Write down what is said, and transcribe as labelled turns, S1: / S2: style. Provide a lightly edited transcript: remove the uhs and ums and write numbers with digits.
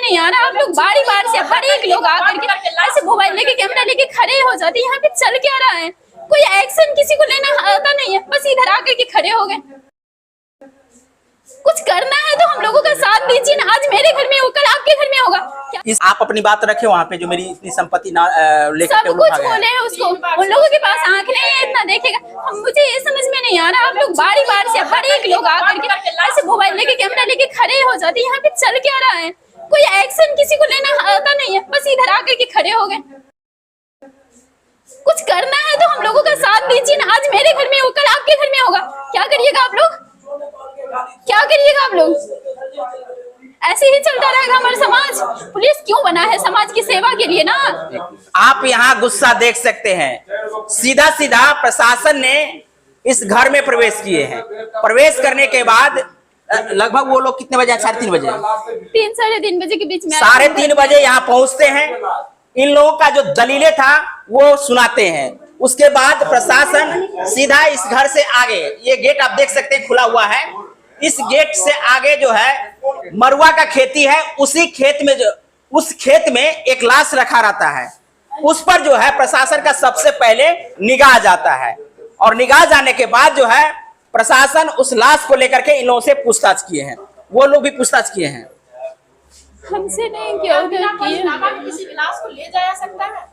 S1: नहीं आ रहा। आप लोग बारी बार से हर एक लोग आकर के ऐसे मोबाइल लेके कैमरा लेके खड़े हो जाते हैं। यहाँ पे चल क्या रहा है? कोई एक्शन किसी को लेना आता नहीं है, बस इधर आकर के खड़े हो गए। कुछ करना है तो हम लोगों का साथ दीजिए ना। आज मेरे घर में हो, कल आपके घर में होगा।
S2: आप अपनी बात रखे वहाँ पे, जो मेरी इतनी संपत्ति ना लेकर
S1: सब कुछ बोले हैं उसको। उन लोगों के पास आंख नहीं है, इतना देखेगा। मुझे ये समझ में नहीं आ रहा। आप लोग बारी बार से हर एक लोग आकर के ऐसे मोबाइल लेके कैमरा लेके खड़े हो जाते हैं। यहाँ पे चल क्या रहा है? कोई एक्शन किसी को लेना आता नहीं है, बस इधर आकर के खड़े हो गए। कुछ करना है तो हम लोगों का साथ दीजिए ना। आज मेरे घर में हो, कल आपके घर में होगा। क्या करिएगा आप लोग? क्या करिएगा आप लोग? ऐसे ही चलता रहेगा हमारा समाज। पुलिस क्यों बना है? समाज की सेवा के लिए ना।
S2: आप यहाँ गुस्सा देख सकते हैं। सीधा सीधा प्रशासन ने इस घर में प्रवेश किए हैं। प्रवेश करने के बाद लगभग वो लोग कितने बजे? 3:30 बजे,
S1: 3 साढ़े 3 बजे के बीच में
S2: 3:30 बजे यहाँ पहुंचते हैं। इन लोगों का जो दलीलें था वो सुनाते हैं। उसके बाद प्रशासन सीधा इस घर से आगे, ये गेट आप देख सकते हैं खुला हुआ है। इस गेट से आगे जो है मरुआ का खेती है। उसी खेत में उस खेत में एक लाश रखा रहता है। उस पर जो है प्रशासन का सबसे पहले निगाह जाता है, और निगाह जाने के बाद जो है प्रशासन उस लाश को लेकर के इन लोगों से पूछताछ किए हैं। वो लोग भी पूछताछ किए हैं।
S1: हमसे नहीं किया,
S3: किसी लाश को ले जाया सकता है।